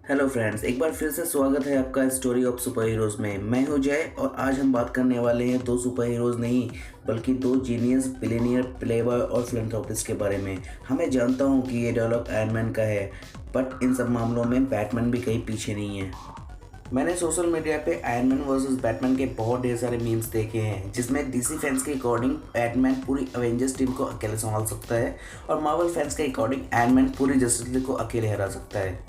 Hello friends, एक बार फिर से स्वागत है आपका स्टोरी ऑफ सुपर हीरोज़ में। मैं हूं जय और आज हम बात करने वाले हैं दो सुपर हीरोज़ नहीं बल्कि दो जीनियस बिलियनियर प्लेबॉय और फिलैंथ्रोपिस्ट के बारे में। मैं जानता हूं कि ये डायलॉग आयरन मैन का है, बट इन सब मामलों में बैटमैन भी कहीं पीछे नहीं है। मैंने सोशल मीडिया पे आयरन मैन वर्सेस बैटमैन के बहुत ढेर सारे मीम्स देखे हैं, जिसमें डीसी फैंस के अकॉर्डिंग बैटमैन पूरी अवेंजर्स टीम को अकेले संभाल सकता है और मार्वल फैंस के अकॉर्डिंग आयरन मैन पूरी जस्टिस लीग को अकेले हरा सकता है।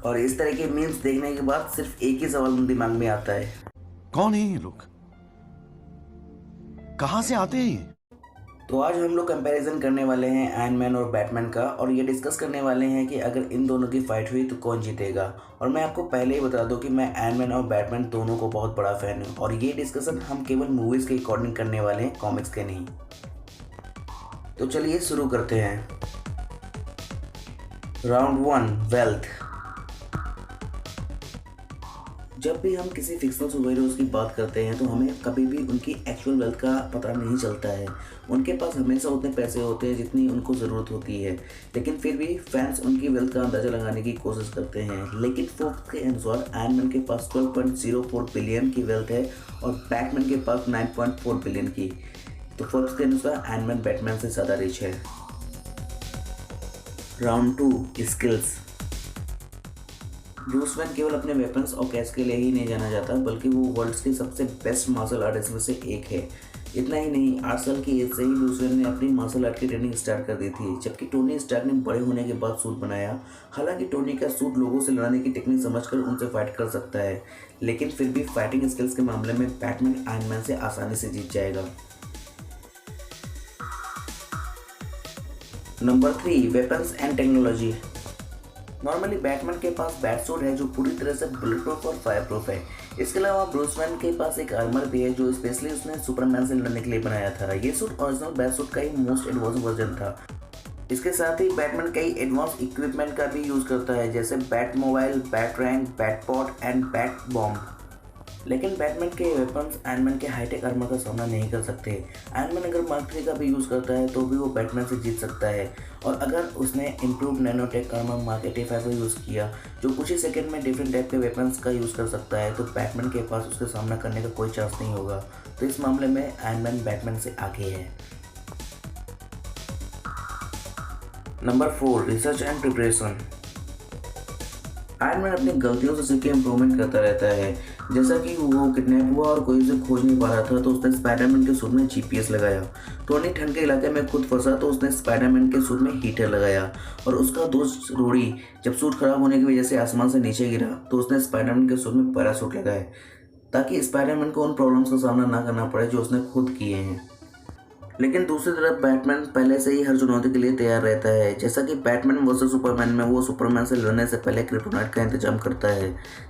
और इस तरह के मीम्स देखने के बाद सिर्फ एक ही सवाल दिमाग में आता है, कौन है ये लोग? कहां से आते हैं ये? तो आज हम लोग कंपैरिजन करने वाले हैं आयरन मैन और बैटमैन का, और ये डिस्कस करने वाले हैं कि अगर इन दोनों की फाइट हुई तो कौन जीतेगा। और मैं आपको पहले ही बता दूं कि मैं आयरन मैन और बैटमैन दोनों को बहुत बड़ा फैन हूं, और ये डिस्कशन हम केवल मूवीज़ के अकॉर्डिंग करने वाले हैं, कॉमिक्स के नहीं। तो चलिए शुरू करते हैं। Round 1, wealth. जब भी हम किसी फिक्शनल सुपर हीरोज़ की बात करते हैं तो हमें कभी भी उनकी एक्चुअल वेल्थ का पता नहीं चलता है। उनके पास हमेशा उतने पैसे होते हैं जितनी उनको ज़रूरत होती है, लेकिन फिर भी फैंस उनकी वेल्थ का अंदाज़ा लगाने की कोशिश करते हैं। लेकिन फोर्ब्स के अनुसार आयरन मैन के पास 12.04 बिलियन की वेल्थ है और बैटमैन के पास 9.4 बिलियन की। तो फोर्ब्स के अनुसार आयरन मैन बैटमैन से ज़्यादा रिच है। Round 2, skills. ब्रूस वेन केवल अपने वेपन्स और कैश के लिए ही नहीं जाना जाता, बल्कि वो वर्ल्ड के सबसे बेस्ट मार्शल आर्टिस्ट में से एक है। इतना ही नहीं, 8 साल की एज से ही ब्रूस वेन ने अपनी मार्शल आर्ट की ट्रेनिंग स्टार्ट कर दी थी, जबकि टोनी स्टार्क ने बड़े होने के बाद सूट बनाया। हालांकि टोनी का सूट लोगों से लड़ने की टेक्निक समझकर उनसे फाइट कर सकता है, लेकिन फिर भी फाइटिंग स्किल्स के मामले में बैटमैन आयरन मैन से आसानी से जीत जाएगा। Number 3, weapons and technology. Normally Batman के पास बैट सूट है जो पूरी तरह से बुलेट प्रूफ और फायर प्रूफ है। इसके अलावा ब्रूस वेन के पास एक आर्मर भी है जो स्पेशली उसने सुपरमैन से लड़ने के लिए बनाया था। ये सूट ओरिजिनल बैट सूट का ही मोस्ट एडवांस वर्जन था। इसके साथ ही बैटमैन कई एडवांस इक्विपमेंट का भी यूज़ करता है, जैसे bat mobile, bat rank, bat pot and bat bomb. लेकिन बैटमैन के वेपन्स आयरन मैन के हाईटेक आर्मर का सामना नहीं कर सकते। आयरन मैन अगर मार्क 3 का भी यूज़ करता है तो भी वो बैटमैन से जीत सकता है, और अगर उसने इम्प्रूव नैनोटेक आर्मर मार्क 85 का यूज़ किया जो कुछ ही सेकंड में डिफरेंट टाइप के वेपन्स का यूज़ कर सकता है, तो बैटमैन के पास उसका सामना करने का कोई चांस नहीं होगा। तो इस मामले में आयरन मैन बैटमैन से आगे है। Number 4, research and preparation. Iron man अपनी गलतियों से सीख के इम्प्रूवमेंट करता रहता है। जैसा कि वो किडनैप हुआ और कोई उसे खोज नहीं पा रहा था तो उसने स्पाइडरमैन के सूट में जीपीएस लगाया। टोनी ठंड के इलाके में खुद फंसा तो उसने स्पाइडरमैन के सूट में हीटर लगाया। और उसका दोस्त रोडी जब सूट खराब होने की वजह से आसमान से नीचे गिरा तो उसने स्पाइडरमैन के सूट में पैरासूट लगाया, ताकि स्पाइडरमैन को उन प्रॉब्लम्स का सामना ना करना पड़े जो उसने खुद किए हैं। लेकिन दूसरी तरफ बैटमैन पहले से ही हर चुनौती के लिए तैयार रहता है। जैसा कि बैटमैन वर्सेस सुपरमैन में वो सुपरमैन से लड़ने से पहले क्रिप्टोनाइट का इंतजाम करता है।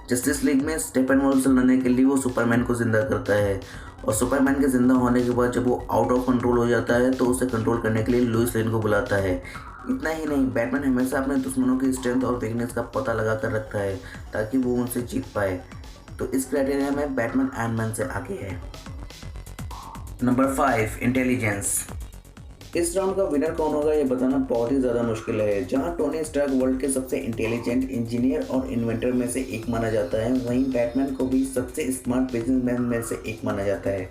जस्टिस लीग में स्टेपनवॉल्फ से लड़ने के लिए वो सुपरमैन को जिंदा करता है, और सुपरमैन के जिंदा होने के बाद जब वो आउट ऑफ कंट्रोल हो जाता है तो उसे कंट्रोल करने के लिए लुइस लेन को बुलाता है। इतना ही नहीं, बैटमैन हमेशा अपने दुश्मनों की स्ट्रेंथ और वीकनेस का पता लगा कर रखता है ताकि वो उनसे जीत पाए। तो इस क्राइटेरिया में बैटमैन आयरन मैन से आगे है। Number 5, intelligence. इस राउंड का विनर कौन होगा ये बताना बहुत ही ज़्यादा मुश्किल है। जहां टोनी स्टार्क वर्ल्ड के सबसे इंटेलिजेंट इंजीनियर और इन्वेंटर में से एक माना जाता है, वहीं बैटमैन को भी सबसे स्मार्ट बिजनेसमैन में से एक माना जाता है।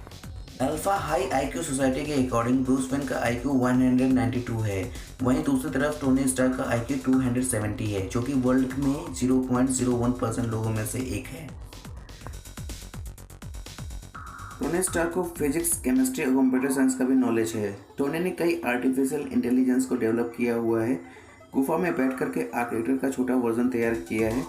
अल्फा हाई आईक्यू सोसाइटी के अकॉर्डिंग ब्रूस वेन का आईक्यू 192 है, वहीं दूसरी तरफ टोनी स्टार्क का आईक्यू 270 है, जो कि वर्ल्ड में 0.01% लोगों में से एक है। टोनी स्टार्क को फिजिक्स, केमिस्ट्री और कंप्यूटर साइंस का भी नॉलेज है। टोनी ने कई आर्टिफिशियल इंटेलिजेंस को डेवलप किया हुआ है, गुफा में बैठ करके आर्किटेक्चर का छोटा वर्जन तैयार किया है,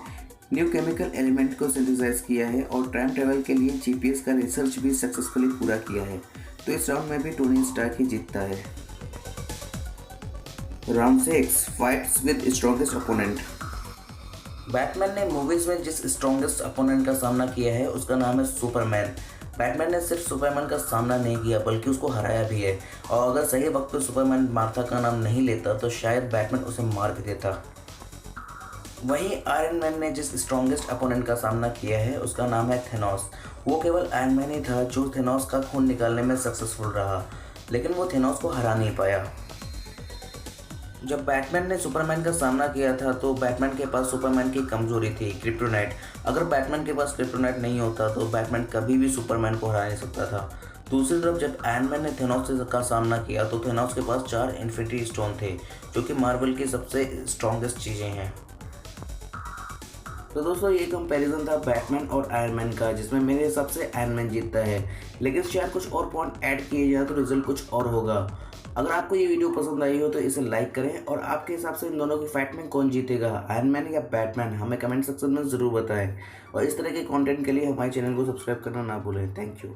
न्यू केमिकल एलिमेंट को सिंथेसाइज किया है, और टाइम ट्रेवल के लिए जीपीएस का रिसर्च भी सक्सेसफुली पूरा किया है। तो इस राउंड में भी टोनी स्टार्क ही जीतता है। Round 6, fights with strongest opponent. Batman ने मूवीज में जिस स्ट्रॉन्गेस्ट अपोनेंट का सामना किया है उसका नाम है सुपरमैन। बैटमैन ने सिर्फ सुपरमैन का सामना नहीं किया बल्कि उसको हराया भी है, और अगर सही वक्त पर सुपरमैन मार्था का नाम नहीं लेता तो शायद बैटमैन उसे मार भी देता। वहीं आयरन मैन ने जिस स्ट्रॉन्गेस्ट अपोनेंट का सामना किया है उसका नाम है थेनोस। वो केवल आयरन मैन ही था जो थेनोस का खून निकालने में सक्सेसफुल रहा, लेकिन वो थेनोस को हरा नहीं पाया। जब बैटमैन ने सुपरमैन का सामना किया था तो बैटमैन के पास सुपरमैन की कमजोरी थी, क्रिप्टोनाइट। अगर बैटमैन के पास क्रिप्टोनाइट नहीं होता तो बैटमैन कभी भी सुपरमैन को हरा नहीं सकता था। दूसरी तरफ जब आयरन मैन ने थेनोस का सामना किया तो थेनोस के पास 4 इन्फिनिटी स्टोन थे, जो कि मार्वल की सबसे स्ट्रॉन्गेस्ट चीज़ें हैं। तो दोस्तों ये कंपैरिजन था बैटमैन और आयरन मैन का, जिसमें मेरे हिसाब से आयरन मैन जीतता है, लेकिन शायद कुछ और पॉइंट ऐड किए जाए तो रिजल्ट कुछ और होगा। अगर आपको ये वीडियो पसंद आई हो तो इसे लाइक करें, और आपके हिसाब से इन दोनों की फाइट में कौन जीतेगा, आयरन मैन या बैटमैन, हमें कमेंट सेक्शन में ज़रूर बताएं। और इस तरह के कंटेंट के लिए हमारे चैनल को सब्सक्राइब करना ना भूलें। Thank you.